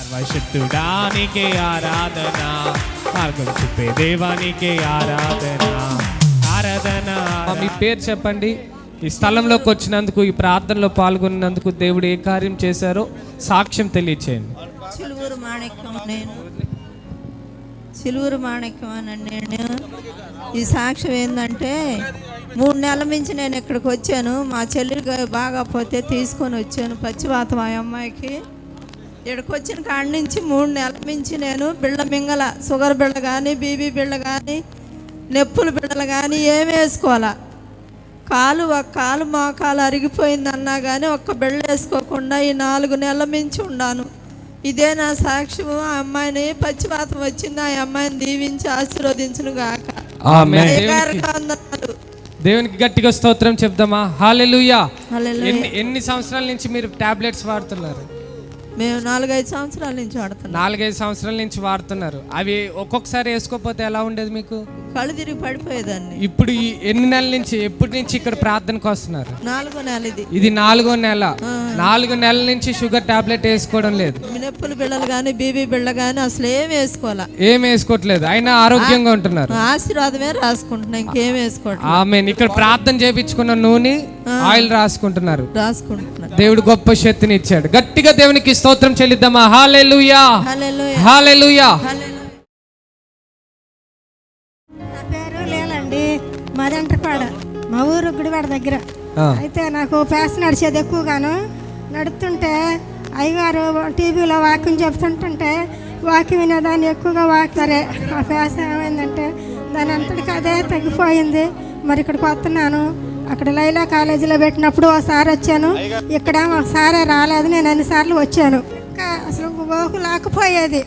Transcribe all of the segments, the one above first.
సర్వశక్తుడానికే ఆరాధన, మార్గం చూపే దేవానికే ఆరాధన. ఆరాధన. మీ పేరు చెప్పండి. ఈ స్థలంలోకి వచ్చినందుకు, ఈ ప్రార్థనలో పాల్గొన్నందుకు దేవుడు ఏ కార్యం చేశారో సాక్ష్యం తెలియచేయండి. చిలువూరు మాణిక్యం. నేను చిలువూరు మాణిక్యం అనండి. నేను ఈ సాక్ష్యం ఏంటంటే 3 నెలల నుంచి నేను ఇక్కడికి వచ్చాను. మా చెల్లికి బాగా పోతే తీసుకొని వచ్చాను పచ్చివాతం ఆ అమ్మాయికి. ఇక్కడికి వచ్చిన కాడి నుంచి 3 నెలల నుంచి నేను బిళ్ళ మింగల, షుగర్ బిళ్ళ కానీ, బీబీ బిళ్ళ కానీ, నొప్పుల బిళ్ళలు కానీ ఏమి వేసుకోవాలా. ఒక కాలు మోకాలు అరిగిపోయింది అన్నా కానీ ఒక్క బిళ్ళ వేసుకోకుండా ఈ 4 నెలల మించి ఉన్నాను. ఇదే నా సాక్ష్యము. ఆ అమ్మాయిని పచ్చివాతం వచ్చింది, ఆ అమ్మాయిని దీవించి ఆశీర్వదించును గాక. దేవునికి గట్టిగా స్తోత్రం చెప్దామా? హల్లెలూయా. ఎన్ని సంవత్సరాల నుంచి మీరు టాబ్లెట్స్ వాడుతున్నారు? మేము 4-5 సంవత్సరాల నుంచి వాడుతున్నాం. 4-5 సంవత్సరాల నుంచి వాడుతున్నారు. అవి ఒక్కొక్కసారి వేసుకోకపోతే ఎలా ఉండేది మీకు? కళ్ళు తిరిగి పడిపోయేదాన్ని. ఇప్పుడు ఈ ఎన్ని నెలల నుంచి, ఎప్పటి నుంచి ఇక్కడ ప్రార్థనకు వస్తున్నారు? 4వ నెల. ఇది 4వ నెల. 4 నెలల నుంచి షుగర్ టాబ్లెట్ వేసుకోవడం లేదు. నొప్పుల బిళ్ళలు కానీ, బీబీ బిళ్ళ కానీ అసలు ఏం వేసుకోవాలా, ఏం వేసుకోవట్లేదు. అయినా ఆరోగ్యంగా ఉంటున్నారు. ఆశీర్వాదమే రాసుకుంటున్నా, ఇంకేం వేసుకోవట్లేదు. ఆమేన్. ఇక్కడ ప్రార్థన చేయించుకున్న నూనె, ఆయిల్ రాసుకుంటున్నారు. దేవుడు గొప్ప శక్తిని ఇచ్చాడు. గట్టిగా దేవునికి స్తోత్రం చెల్లిద్దామా? హల్లెలూయా, హల్లెలూయా. నా పేరు లేలండి, మదంటపాడ, మా ఊరు గుడివాడ దగ్గర. అయితే నాకు పేస నడిచేది ఎక్కువగాను. నడుస్తుంటే అయ్యగారు టీవీలో వాక్యం చెప్తుంటుంటే వాక్యం వినేదాన్ని ఎక్కువగా వాకుతారే. ఆ పేస ఏమైందంటే దాని అంతటికి అదే తగ్గిపోయింది. మరి ఇక్కడికి వస్తున్నాను. అక్కడ లైలా కాలేజీలో పెట్టినప్పుడు ఒకసారి వచ్చాను, ఇక్కడ ఒకసారి రాలేదు. నేను అన్నిసార్లు వచ్చాను. అసలు గోకు లేకపోయేది.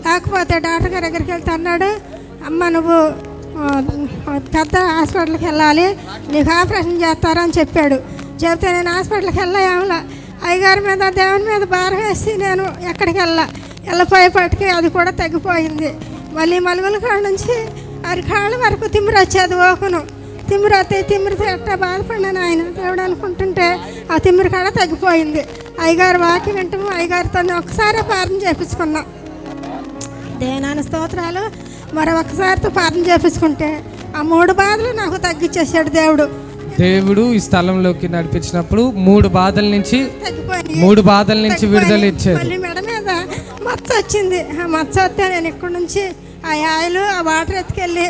లేకపోతే డాక్టర్ గారి దగ్గరికి వెళ్తే అన్నాడు, అమ్మ నువ్వు పెద్ద హాస్పిటల్కి వెళ్ళాలి, నీకు ఆపరేషన్ చేస్తారని చెప్పాడు. చెప్తే నేను హాస్పిటల్కి వెళ్ళాలా, అయ్యగారి మీద దేవుని మీద భారం వేసి నేను ఎక్కడికి వెళ్ళిపోయేపటికి అది కూడా తగ్గిపోయింది. మళ్ళీ మలుగుల కాడ నుంచి అరికాళ్ళ వరకు తిమ్మిరి వచ్చేది. ఓకును తిమ్మిరితో ఎట్టా బాధపడినాను ఆయన దేవుడు అనుకుంటుంటే ఆ తిమ్మిరి కాడ తగ్గిపోయింది. అయ్యగారు వాక్యం వింటాము, అయ్యగారితో ఒకసారి ప్రార్థన చేయించుకున్నాం. దేనాని స్తోత్రాలు. మరి ఒక్కసారితో ప్రార్థన చేయించుకుంటే ఆ 3 బాధలు నాకు తగ్గించేసాడు దేవుడు. దేవుడు ఈ స్థలంలోకి నడిపించినప్పుడు 3 బాధల నుంచి విడుదల ఇచ్చాడు. మళ్ళీ మెడ మీద మచ్చ వచ్చింది. ఆ మచ్చ వస్తే నేను ఇక్కడ నుంచి ఆ ఆయిల్, ఆ వాటర్ ఎత్తుకెళ్ళి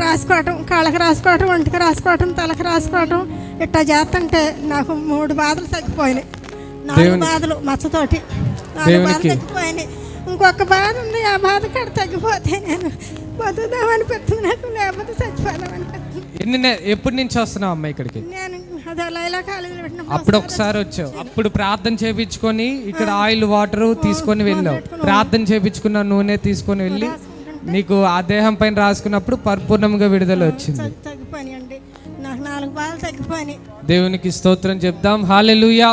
రాసుకోవటం, కాళ్ళకి రాసుకోవటం, ఒంటికి రాసుకోవటం, తలకి రాసుకోవటం, ఇట్లా చేస్తుంటే నాకు 3 బాధలు తగ్గిపోయినాయి. 4 బాధలు మచ్చతోటి 4 బాధలు తగ్గిపోయినాయి. ఇంకొక బాధ ఉంది, ఆ బాధ కాడ తగ్గిపోతే నేను బతుకుదామనిపిస్తుంది నాకు, లేకపోతే చచ్చిపోదామనిపిస్తుంది. ఎప్పటి నుంచి వస్తున్నావు అమ్మ ఇక్కడికి? నేను అదే లైలా కాలేజీలో పెట్టిన అప్పుడు ఒకసారి వచ్చావు. అప్పుడు ప్రార్థన చేయించుకొని ఇక్కడ ఆయిల్ వాటర్ తీసుకొని వెళ్ళావు. ప్రార్థన చేయించుకున్న నూనె తీసుకొని వెళ్ళి నీకు ఆ దేహం పైన రాసుకున్నప్పుడు పరిపూర్ణంగా విడుదల వచ్చింది. నాకు 4 బాధలు తగ్గిపోయినాయి. దేవునికి స్తోత్రం చెప్దాం. హల్లెలూయా.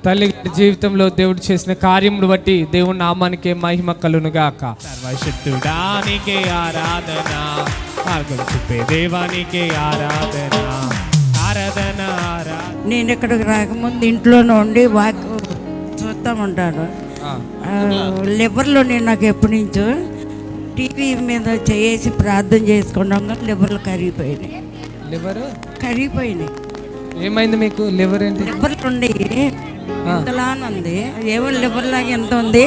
తల్లి జీవితంలో దేవుడు చేసిన కార్యమును బట్టి దేవుని నామానికే మహిమ కలుగును గాక. సర్వశక్తుడానికే ఆరాధన, మార్గం చూపే దేవానికే ఆరాధన, ఆరాధన. నేను ఇక్కడికి రాకముందు ఇంట్లోనే ఉండి వాక్యం చూస్తూ ఉంటాను. లివర్లో నేను నాకు ఎప్పటి నుంచో టీవీ మీద చేసి ప్రార్థన చేసుకున్నాక లివర్లు కరిగిపోయినాయి. ఏమైంది మీకు? లివర్ ఏంటి? లివర్లు ఉండి ఎంతలానే ఉంది, ఏమో లివర్ లాగా ఎంత ఉంది.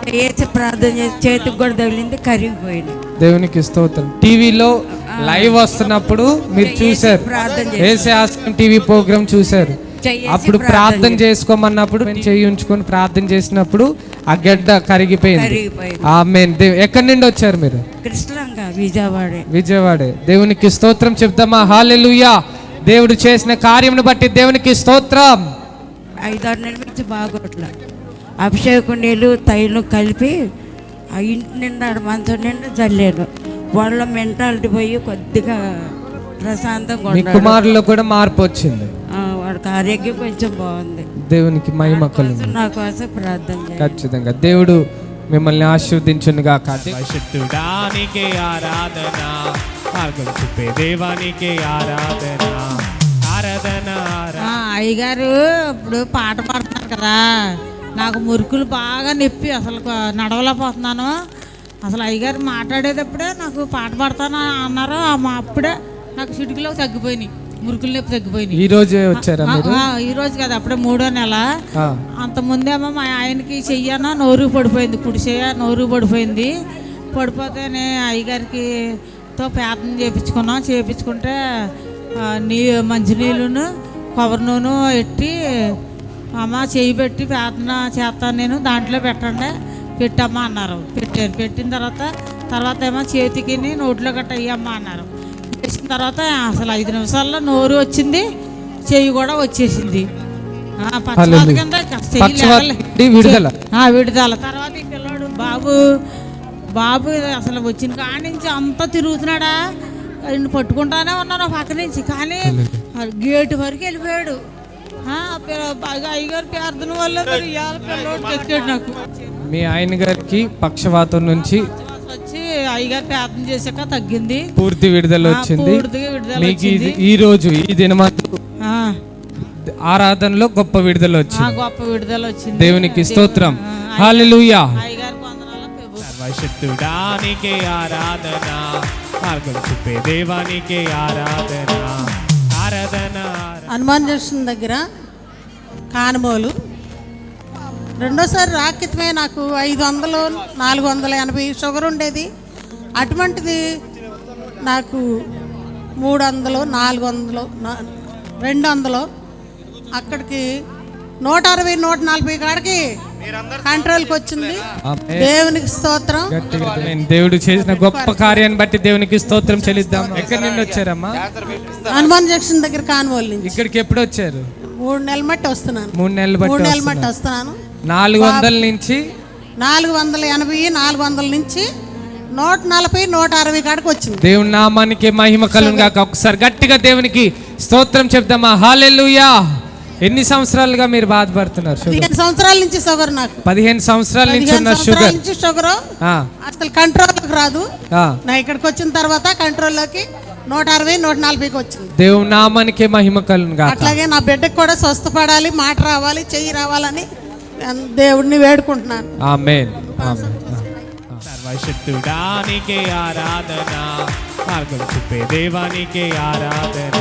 చేసి ప్రార్థన చేసి చేతికి కూడా తగిలింది, కరిగిపోయింది. దేవునికి స్తోత్రం. టీవీలో లైవ్ వస్తున్నప్పుడు మీరు చూసారు, టీవీ ప్రోగ్రామ్ చూసారు. అప్పుడు ప్రార్థన చేసుకోమన్నప్పుడు చెయ్యి ఉంచుకొని ప్రార్థన చేసినప్పుడు ఆ గడ్డ కరిగిపోయింది. ఆమేన్. ఎక్కడి నుండి వచ్చారు మీరు? కృష్ణలంక, విజయవాడ. దేవునికి స్తోత్రం చెప్తామా? హల్లెలూయా. దేవుడు చేసిన కార్యమును బట్టి దేవునికి స్తోత్రం. 5-6 నెలల నుంచి బాగోట్ల అభిషేకం నీళ్ళు తైలం కలిపి ఆ ఇంటి నిండా మంచం నిండా జల్లాను. వాళ్ళ మెంటాలిటీ పోయి కొద్దిగా ప్రశాంతంగా. కుమారులో కూడా మార్పు వచ్చింది. వాడికి ఆరోగ్యం కొంచెం బాగుంది. దేవునికి మహిమ కలుగును. నా కోసం ప్రార్థన చేయండి. ఖచ్చితంగా దేవుడు మిమ్మల్ని ఆశీర్వదించును గాక. శక్తుడానికే ఆరాధన, మార్గం చూపే దేవానికే ఆరాధన, ఆరాధన. అయ్యగారు ఇప్పుడు పాట పాడుతున్నారు కదా, నాకు మురుకులు బాగా నొప్పి అసలు నడవలేకపోతున్నాను. అసలు అయ్యగారు మాట్లాడేటప్పుడే నాకు పాట పాడతాను అన్నారు. అప్పుడే నాకు చిటికలో తగ్గిపోయినాయి, మురుకుల నొప్పి తగ్గిపోయినాయి. ఈ రోజే వచ్చారా మీరు? ఈ రోజు కదా, అప్పుడే 3వ నెల. అంత ముందేమో మా ఆయనకి చెయ్యన నోరు పడిపోయింది, కుడి చెయ్య నోరు పడిపోయింది. పడిపోతేనే అయ్యగారికి తో ప్రార్థన చేయించుకుంటే మంచినీళ్ళును కొబ్బరి నూనె ఎట్టి అమ్మ చేయి పెట్టి ప్రార్థన చేస్తాను నేను, దాంట్లో పెట్టమ్మా అన్నారు. పెట్టిన తర్వాత ఏమో చేతికి నోట్లో గట్ట అయ్యమ్మా అన్నారు. చేసిన తర్వాత అసలు 5 నిమిషాల్లో నోరు వచ్చింది, చెయ్యి కూడా వచ్చేసింది. పక్షవాత కింద విడుదల. తర్వాత ఈ పిల్లోడు బాబు అసలు వచ్చిన కాడి నుంచి అంతా తిరుగుతున్నాడా, ఆయన పట్టుకుంటానే ఉన్నాను పక్క నుంచి, కానీ గేటు వరకు వెళ్ళిపోయాడు. అయ్యగారు ప్రార్థన వల్ల పిల్లోడు తెచ్చాడు నాకు. మీ ఆయన గారికి పక్షవాతం నుంచి వచ్చి అయ్యగారు ప్రార్థన చేశాక తగ్గింది, పూర్తి విడుదల వచ్చింది. మీకు ఈ రోజు ఈ దినమందు ఆరాధనలో గొప్ప విడుదల వచ్చింది. దేవునికి స్తోత్రం. హల్లెలూయా. సర్వశక్తుడానికే ఆరాధన, మార్గం చూపే దేవానికే ఆరాధన. హనుమాన్ జంక్షన్ దగ్గర కానుమోలు. రెండోసారి రాకితమే నాకు 500 480 షుగర్ ఉండేది. అటువంటిది నాకు 300 400 200 అక్కడికి 160 140 కాడికి కంట్రోల్కి వచ్చింది. దేవునికి స్తోత్రం. దేవుడు చేసిన గొప్ప కార్యాన్ని బట్టి దేవునికి స్తోత్రం చెల్లిద్దాం. ఎక్కడి నుండి వచ్చారమ్మా? హనుమాన్ జంక్షన్ దగ్గర కానుమోలు నుంచి. ఇక్కడికి ఎప్పుడు వచ్చారు? 3 నెలల మట్టి వస్తున్నాను. 3 నెలల మట్టి వస్తున్నాను. 400 నుంచి 480 400 నుంచి 140 160 కాడికి వచ్చింది. దేవుని నామానికి మహిమ కలుగును గాక. ఒకసారి గట్టిగా దేవునికి స్తోత్రం చెప్దామా? హల్లెలూయా. ఎన్ని సంవత్సరాలుగా మీరు బాధపడుతున్నారు? 15 సంవత్సరాల నుంచి షుగర్ నాకు. 15 సంవత్సరాల నుంచి ఉన్న షుగర్ అసలు కంట్రోల్లోకి రాదు. నా ఇక్కడికి వచ్చిన తర్వాత కంట్రోల్లోకి 160 140కి వచ్చింది. దేవుని నామానికి మహిమ కలుగును గాక. అట్లాగే నా బిడ్డకు కూడా స్వస్థపడాలి, మాట రావాలి, చెయ్యి రావాలని దేవుడిని వేడుకుంటున్నాను. ఆమేన్. సర్వశక్తుడానికే ఆరాధన, మార్గం చూపే దేవానికే ఆరాధన.